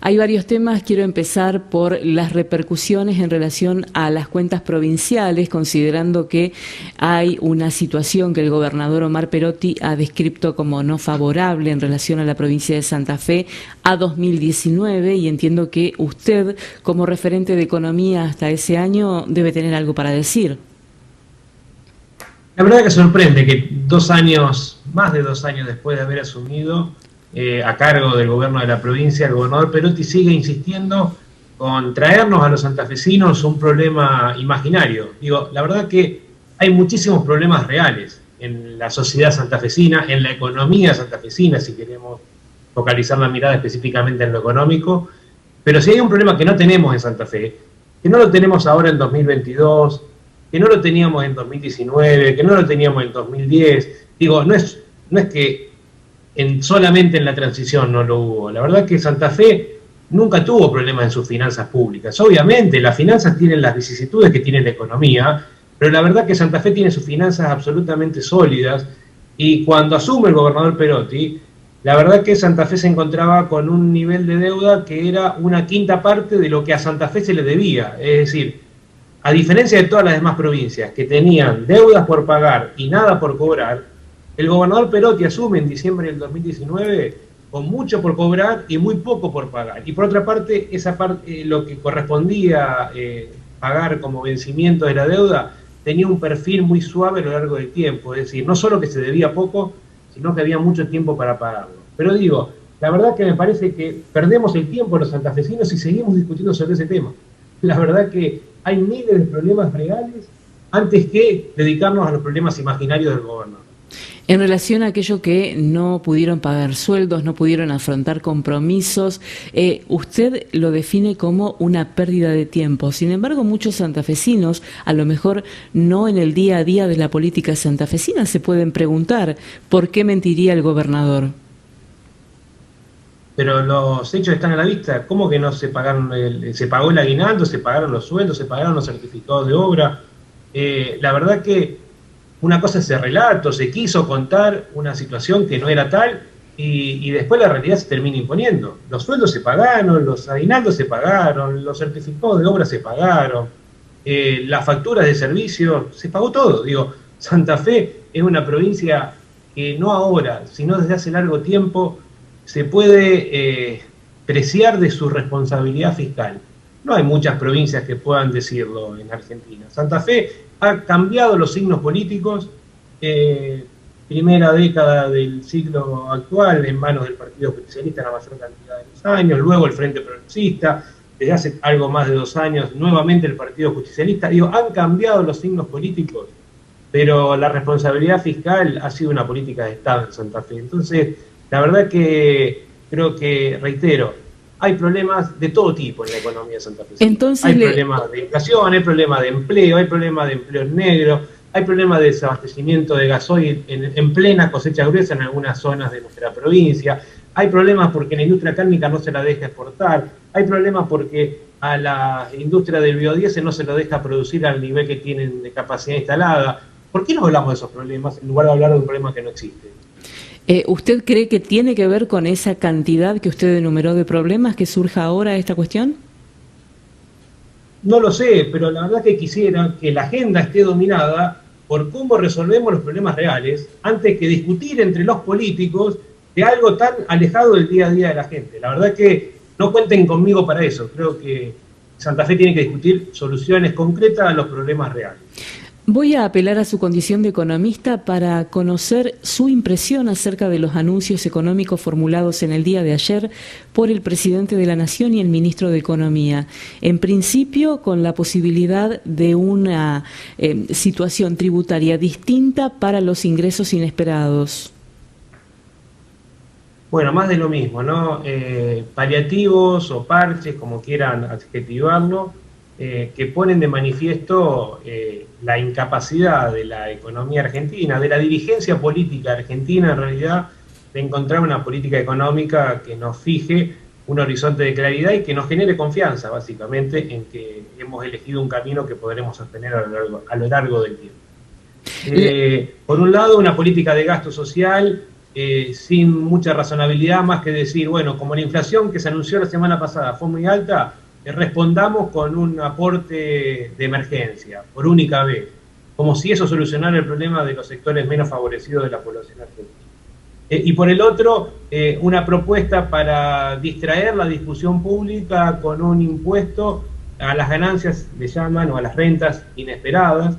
Hay varios temas, quiero empezar por las repercusiones en relación a las cuentas provinciales, considerando que hay una situación que el gobernador Omar Perotti ha descrito como no favorable en relación a la provincia de Santa Fe a 2019, y entiendo que usted, como referente de economía hasta ese año, debe tener algo para decir. La verdad que sorprende que 2 años, más de 2 años después de haber asumido a cargo del gobierno de la provincia, el gobernador Perotti sigue insistiendo con traernos a los santafesinos un problema imaginario. Digo, la verdad que hay muchísimos problemas reales en la sociedad santafesina, en la economía santafesina, si queremos focalizar la mirada específicamente en lo económico, pero si hay un problema que no tenemos en Santa Fe, que no lo tenemos ahora en 2022, que no lo teníamos en 2019, que no lo teníamos en 2010, digo, no es que solamente en la transición no lo hubo. La verdad que Santa Fe nunca tuvo problemas en sus finanzas públicas. Obviamente, las finanzas tienen las vicisitudes que tiene la economía, pero la verdad que Santa Fe tiene sus finanzas absolutamente sólidas, y cuando asume el gobernador Perotti, la verdad que Santa Fe se encontraba con un nivel de deuda que era una quinta parte de lo que a Santa Fe se le debía. Es decir, a diferencia de todas las demás provincias que tenían deudas por pagar y nada por cobrar, el gobernador Perotti asume en diciembre del 2019 con mucho por cobrar y muy poco por pagar. Y por otra parte, esa parte, lo que correspondía pagar como vencimiento de la deuda, tenía un perfil muy suave a lo largo del tiempo. Es decir, no solo que se debía poco, sino que había mucho tiempo para pagarlo. Pero digo, la verdad que me parece que perdemos el tiempo los santafesinos y seguimos discutiendo sobre ese tema. La verdad que hay miles de problemas reales antes que dedicarnos a los problemas imaginarios del gobernador. En relación a aquello que no pudieron pagar sueldos, no pudieron afrontar compromisos, usted lo define como una pérdida de tiempo. Sin embargo, muchos santafesinos, a lo mejor no en el día a día de la política santafesina, se pueden preguntar ¿por qué mentiría el gobernador? Pero los hechos están a la vista. ¿Cómo que no se pagaron? Se pagó el aguinaldo, se pagaron los sueldos, se pagaron los certificados de obra. La verdad que una cosa es el relato, se quiso contar una situación que no era tal, y después la realidad se termina imponiendo. Los sueldos se pagaron, los aguinaldos se pagaron, los certificados de obra se pagaron, las facturas de servicio, se pagó todo. Digo, Santa Fe es una provincia que no ahora, sino desde hace largo tiempo, se puede preciar de su responsabilidad fiscal. No hay muchas provincias que puedan decirlo en Argentina. Santa Fe ha cambiado los signos políticos, primera década del siglo actual en manos del Partido Justicialista la mayor cantidad de los años, luego el Frente Progresista, desde hace algo más de 2 años nuevamente el Partido Justicialista. Digo, han cambiado los signos políticos, pero la responsabilidad fiscal ha sido una política de Estado en Santa Fe. Entonces, la verdad que creo que, reitero, hay problemas de todo tipo en la economía de Santa Fe. Entonces, hay problemas de inflación, hay problemas de empleo, hay problemas de empleo negro, hay problemas de desabastecimiento de gasoil en plena cosecha gruesa en algunas zonas de nuestra provincia, hay problemas porque la industria cárnica no se la deja exportar, hay problemas porque a la industria del biodiesel no se lo deja producir al nivel que tienen de capacidad instalada. ¿Por qué no hablamos de esos problemas en lugar de hablar de un problema que no existe? ¿Usted cree que tiene que ver con esa cantidad que usted enumeró de problemas que surja ahora esta cuestión? No lo sé, pero la verdad que quisiera que la agenda esté dominada por cómo resolvemos los problemas reales antes que discutir entre los políticos de algo tan alejado del día a día de la gente. La verdad que no cuenten conmigo para eso. Creo que Santa Fe tiene que discutir soluciones concretas a los problemas reales. Voy a apelar a su condición de economista para conocer su impresión acerca de los anuncios económicos formulados en el día de ayer por el presidente de la Nación y el ministro de Economía. En principio, con la posibilidad de una situación tributaria distinta para los ingresos inesperados. Bueno, más de lo mismo, ¿no? Paliativos o parches, como quieran adjetivarlo, que ponen de manifiesto la incapacidad de la economía argentina, de la dirigencia política argentina en realidad, de encontrar una política económica que nos fije un horizonte de claridad y que nos genere confianza, básicamente, en que hemos elegido un camino que podremos sostener a lo largo del tiempo. Por un lado, una política de gasto social sin mucha razonabilidad, más que decir, bueno, como la inflación que se anunció la semana pasada fue muy alta, respondamos con un aporte de emergencia, por única vez, como si eso solucionara el problema de los sectores menos favorecidos de la población argentina. Y por el otro, una propuesta para distraer la discusión pública con un impuesto a las ganancias, le llaman, o a las rentas inesperadas,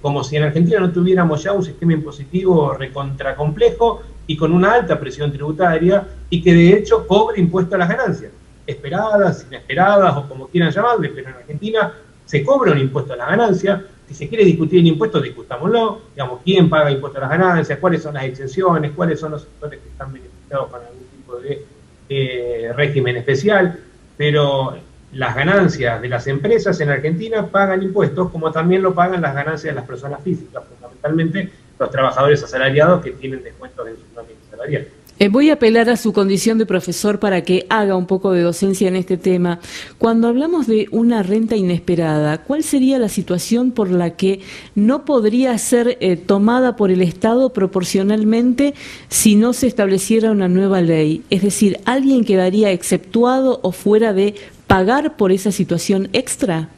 como si en Argentina no tuviéramos ya un sistema impositivo recontracomplejo y con una alta presión tributaria, y que de hecho cobre impuesto a las ganancias, esperadas, inesperadas o como quieran llamarle, pero en Argentina se cobra un impuesto a las ganancias. Si se quiere discutir el impuesto, discutámoslo, digamos, quién paga impuesto a las ganancias, cuáles son las exenciones, cuáles son los sectores que están beneficiados con algún tipo de régimen especial, pero las ganancias de las empresas en Argentina pagan impuestos, como también lo pagan las ganancias de las personas físicas, fundamentalmente los trabajadores asalariados que tienen descuentos en su nómina salarial. Voy a apelar a su condición de profesor para que haga un poco de docencia en este tema. Cuando hablamos de una renta inesperada, ¿cuál sería la situación por la que no podría ser tomada por el Estado proporcionalmente si no se estableciera una nueva ley? Es decir, ¿alguien quedaría exceptuado o fuera de pagar por esa situación extra?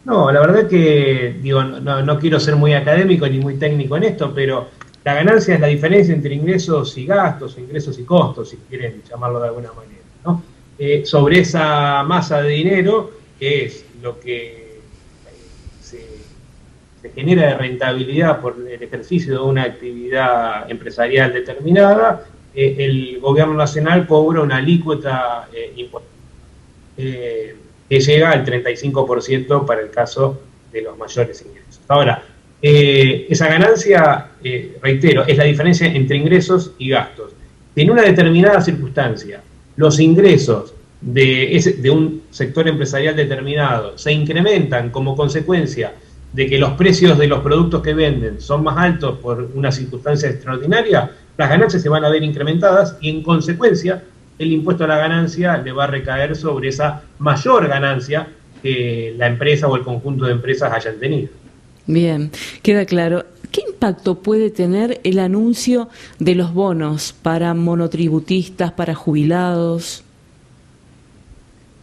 No, la verdad que, digo, no quiero ser muy académico ni muy técnico en esto, pero la ganancia es la diferencia entre ingresos y gastos, ingresos y costos, si quieren llamarlo de alguna manera, ¿no? Sobre esa masa de dinero, que es lo que se genera de rentabilidad por el ejercicio de una actividad empresarial determinada, el gobierno nacional cobra una alícuota impositiva que llega al 35% para el caso de los mayores ingresos. Ahora, esa ganancia, reitero, es la diferencia entre ingresos y gastos. En una determinada circunstancia, los ingresos de un sector empresarial determinado se incrementan como consecuencia de que los precios de los productos que venden son más altos por una circunstancia extraordinaria, las ganancias se van a ver incrementadas y en consecuencia el impuesto a la ganancia le va a recaer sobre esa mayor ganancia que la empresa o el conjunto de empresas hayan tenido. Bien, queda claro. ¿Qué impacto puede tener el anuncio de los bonos para monotributistas, para jubilados?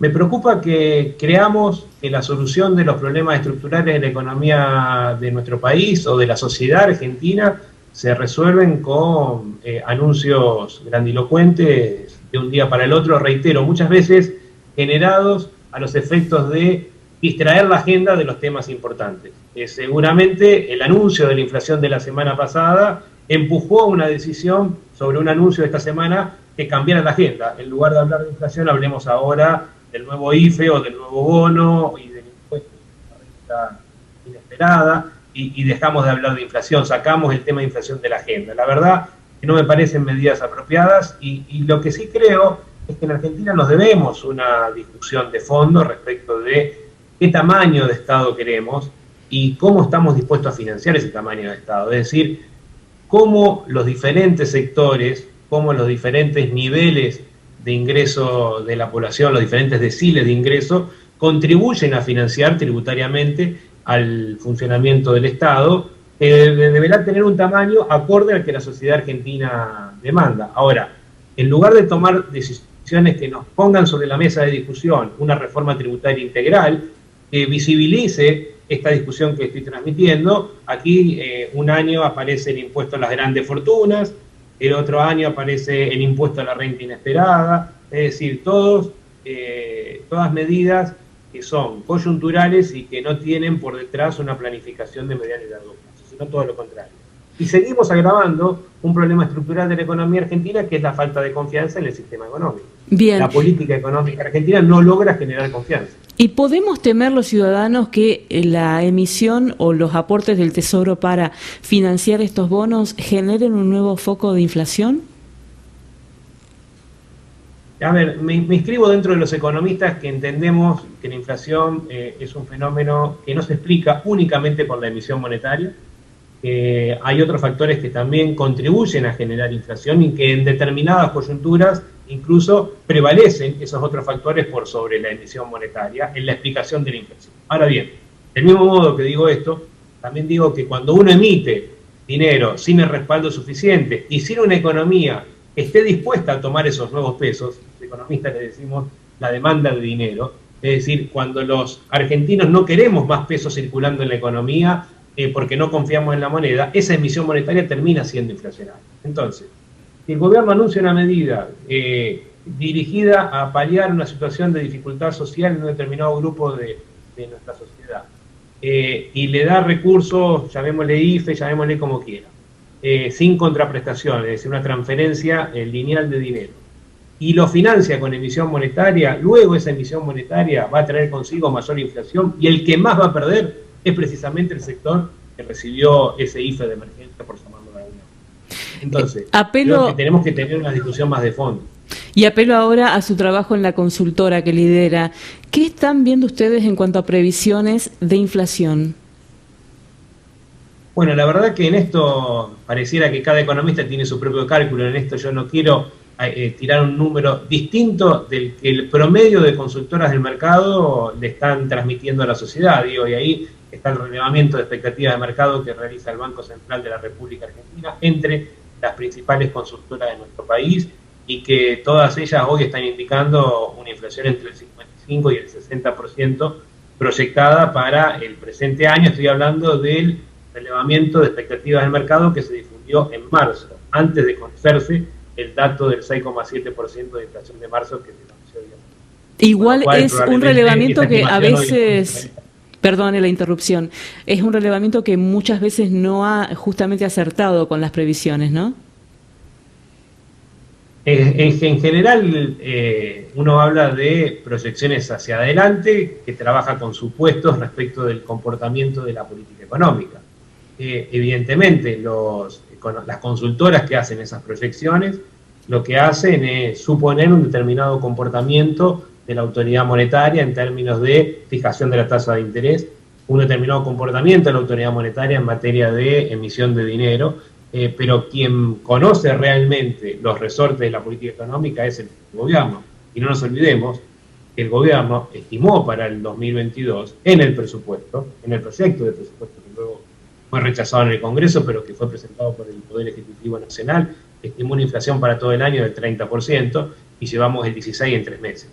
Me preocupa que creamos que la solución de los problemas estructurales de la economía de nuestro país o de la sociedad argentina se resuelven con anuncios grandilocuentes de un día para el otro, reitero, muchas veces generados a los efectos de distraer la agenda de los temas importantes. Seguramente el anuncio de la inflación de la semana pasada empujó una decisión sobre un anuncio de esta semana que cambiara la agenda. En lugar de hablar de inflación, hablemos ahora del nuevo IFE o del nuevo bono y del impuesto a la renta inesperada y dejamos de hablar de inflación, sacamos el tema de inflación de la agenda. La verdad que no me parecen medidas apropiadas y lo que sí creo es que en Argentina nos debemos una discusión de fondo respecto de qué tamaño de Estado queremos y cómo estamos dispuestos a financiar ese tamaño de Estado. Es decir, cómo los diferentes sectores, cómo los diferentes niveles de ingreso de la población, los diferentes deciles de ingreso, contribuyen a financiar tributariamente al funcionamiento del Estado, deberá tener un tamaño acorde al que la sociedad argentina demanda. Ahora, en lugar de tomar decisiones que nos pongan sobre la mesa de discusión una reforma tributaria integral, que visibilice esta discusión que estoy transmitiendo, aquí un año aparece el impuesto a las grandes fortunas, el otro año aparece el impuesto a la renta inesperada, es decir, todas medidas que son coyunturales y que no tienen por detrás una planificación de mediano y largo plazo, sino todo lo contrario. Y seguimos agravando un problema estructural de la economía argentina, que es la falta de confianza en el sistema económico. Bien. La política económica argentina no logra generar confianza. ¿Y podemos temer los ciudadanos que la emisión o los aportes del Tesoro para financiar estos bonos generen un nuevo foco de inflación? A ver, me inscribo dentro de los economistas que entendemos que la inflación es un fenómeno que no se explica únicamente por la emisión monetaria. Hay otros factores que también contribuyen a generar inflación y que en determinadas coyunturas incluso prevalecen esos otros factores por sobre la emisión monetaria en la explicación de la inflación. Ahora bien, del mismo modo que digo esto, también digo que cuando uno emite dinero sin el respaldo suficiente y sin una economía que esté dispuesta a tomar esos nuevos pesos, los economistas le decimos la demanda de dinero, es decir, cuando los argentinos no queremos más pesos circulando en la economía porque no confiamos en la moneda, esa emisión monetaria termina siendo inflacionaria. Entonces, si el gobierno anuncia una medida dirigida a paliar una situación de dificultad social en un determinado grupo de nuestra sociedad, y le da recursos, llamémosle IFE, llamémosle como quiera, sin contraprestación, es decir, una transferencia lineal de dinero, y lo financia con emisión monetaria, luego esa emisión monetaria va a traer consigo mayor inflación, y el que más va a perder es precisamente el sector que recibió ese IFE de emergencia, por llamarlo de alguna manera. Entonces, creo que tenemos que tener una discusión más de fondo. Y apelo ahora a su trabajo en la consultora que lidera. ¿Qué están viendo ustedes en cuanto a previsiones de inflación? Bueno, la verdad que en esto pareciera que cada economista tiene su propio cálculo. En esto yo no quiero tirar un número distinto del que el promedio de consultoras del mercado le están transmitiendo a la sociedad. Digo, y ahí está el relevamiento de expectativas de mercado que realiza el Banco Central de la República Argentina entre las principales consultoras de nuestro país, y que todas ellas hoy están indicando una inflación entre el 55 y el 60% proyectada para el presente año. Estoy hablando del relevamiento de expectativas del mercado que se difundió en marzo, antes de conocerse el dato del 6,7% de inflación de marzo que se anunció hoy. Igual es un relevamiento que a veces... Perdone la interrupción. Es un relevamiento que muchas veces no ha justamente acertado con las previsiones, ¿no? En general, uno habla de proyecciones hacia adelante, que trabaja con supuestos respecto del comportamiento de la política económica. Evidentemente, las consultoras que hacen esas proyecciones, lo que hacen es suponer un determinado comportamiento de la autoridad monetaria en términos de fijación de la tasa de interés, un determinado comportamiento de la autoridad monetaria en materia de emisión de dinero, pero quien conoce realmente los resortes de la política económica es el gobierno. Y no nos olvidemos que el gobierno estimó para el 2022, en el presupuesto, en el proyecto de presupuesto que luego fue rechazado en el Congreso, pero que fue presentado por el Poder Ejecutivo Nacional, estimó una inflación para todo el año del 30%, y llevamos el 16 en 3 meses.